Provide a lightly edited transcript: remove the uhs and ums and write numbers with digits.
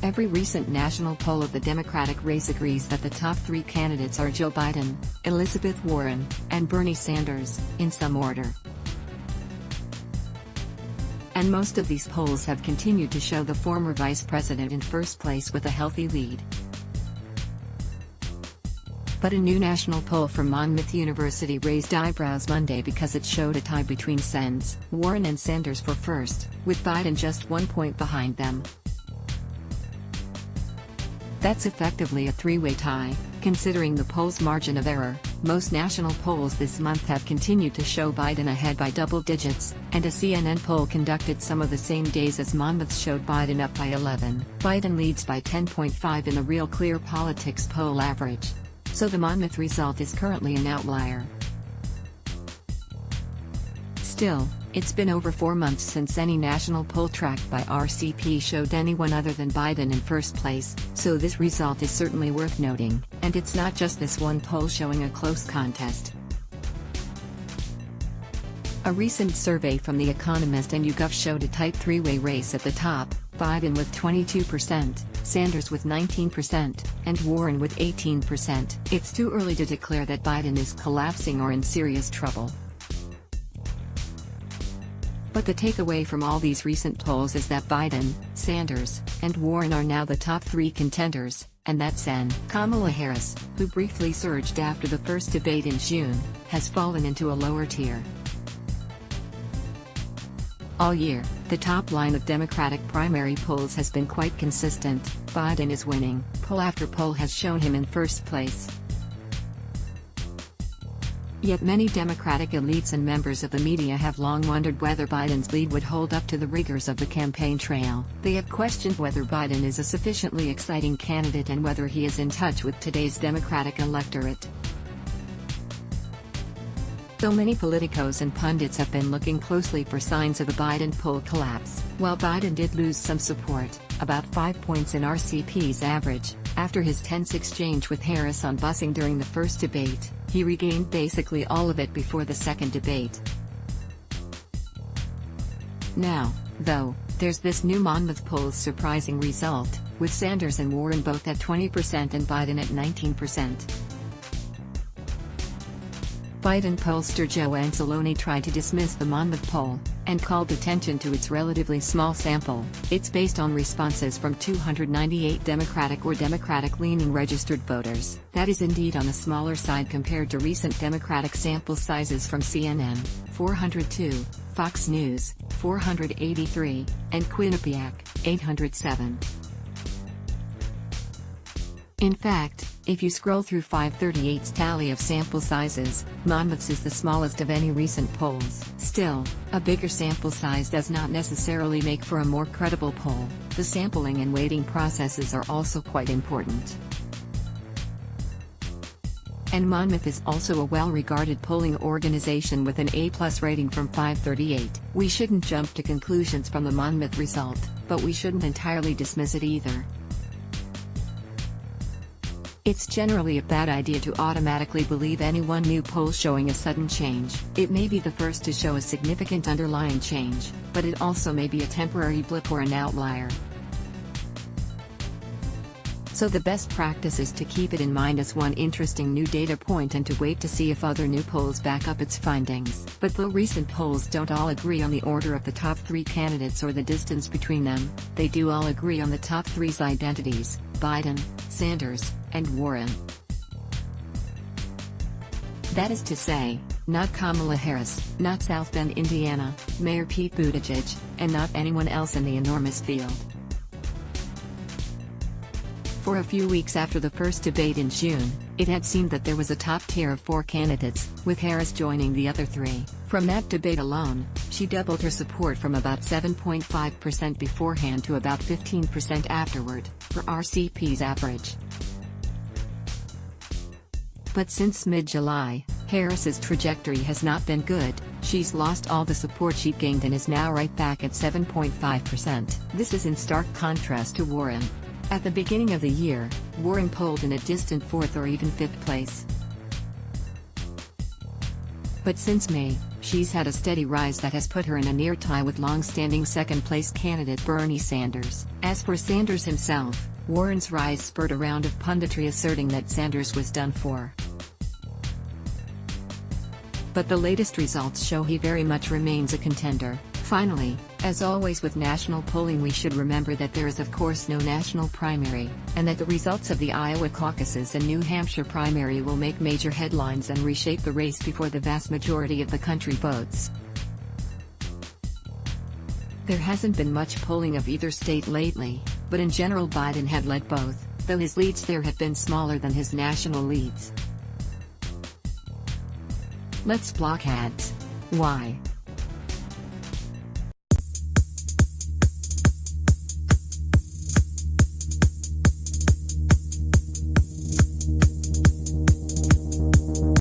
Every recent national poll of the Democratic race agrees that the top three candidates are Joe Biden, Elizabeth Warren, and Bernie Sanders, in some order. And most of these polls have continued to show the former vice president in first place with a healthy lead. But a new national poll from Monmouth University raised eyebrows Monday because it showed a tie between Sens, Warren and Sanders for first, with Biden just 1 point behind them. That's effectively a three-way tie, considering the poll's margin of error. Most national polls this month have continued to show Biden ahead by double digits, and a CNN poll conducted some of the same days as Monmouth showed Biden up by 11. Biden leads by 10.5 in the Real Clear Politics poll average. So the Monmouth result is currently an outlier. Still, it's been over 4 months since any national poll tracked by RCP showed anyone other than Biden in first place, so this result is certainly worth noting, and it's not just this one poll showing a close contest. A recent survey from The Economist and YouGov showed a tight three-way race at the top, Biden with 22%, Sanders with 19%, and Warren with 18%. It's too early to declare that Biden is collapsing or in serious trouble. But the takeaway from all these recent polls is that Biden, Sanders, and Warren are now the top three contenders, and that Sen. Kamala Harris, who briefly surged after the first debate in June, has fallen into a lower tier. All year, the top line of Democratic primary polls has been quite consistent. Biden is winning. Poll after poll has shown him in first place. Yet many Democratic elites and members of the media have long wondered whether Biden's lead would hold up to the rigors of the campaign trail. They have questioned whether Biden is a sufficiently exciting candidate and whether he is in touch with today's Democratic electorate. Though many politicos and pundits have been looking closely for signs of a Biden poll collapse, while Biden did lose some support, about 5 points in RCP's average, after his tense exchange with Harris on busing during the first debate, he regained basically all of it before the second debate. Now, though, there's this new Monmouth poll's surprising result, with Sanders and Warren both at 20% and Biden at 19%. Biden pollster Joe Anzalone tried to dismiss the Monmouth poll, and called attention to its relatively small sample. It's based on responses from 298 Democratic or Democratic-leaning registered voters. That is indeed on the smaller side compared to recent Democratic sample sizes from CNN, 402, Fox News, 483, and Quinnipiac, 807. In fact, if you scroll through 538's tally of sample sizes, Monmouth's is the smallest of any recent polls. Still, a bigger sample size does not necessarily make for a more credible poll. The sampling and weighting processes are also quite important. And Monmouth is also a well-regarded polling organization with an A+ rating from 538. We shouldn't jump to conclusions from the Monmouth result, but we shouldn't entirely dismiss it either. It's generally a bad idea to automatically believe any one new poll showing a sudden change. It may be the first to show a significant underlying change, but it also may be a temporary blip or an outlier. So the best practice is to keep it in mind as one interesting new data point and to wait to see if other new polls back up its findings. But though recent polls don't all agree on the order of the top three candidates or the distance between them, they do all agree on the top three's identities: Biden, Sanders, and Warren. That is to say, not Kamala Harris, not South Bend, Indiana, Mayor Pete Buttigieg, and not anyone else in the enormous field. For a few weeks after the first debate in June, it had seemed that there was a top tier of 4 candidates, with Harris joining the other 3. From that debate alone, she doubled her support from about 7.5% beforehand to about 15% afterward, for RCP's average. But since mid-July, Harris's trajectory has not been good. She's lost all the support she'd gained and is now right back at 7.5%. This is in stark contrast to Warren. At the beginning of the year, Warren polled in a distant 4th or even 5th place. But since May, She's had a steady rise that has put her in a near tie with long-standing second-place candidate Bernie Sanders. As for Sanders himself, Warren's rise spurred a round of punditry asserting that Sanders was done for. But the latest results show he very much remains a contender. Finally, as always with national polling, we should remember that there is of course no national primary, and that the results of the Iowa caucuses and New Hampshire primary will make major headlines and reshape the race before the vast majority of the country votes. There hasn't been much polling of either state lately, but in general Biden had led both, though his leads there have been smaller than his national leads. Let's block ads. Why?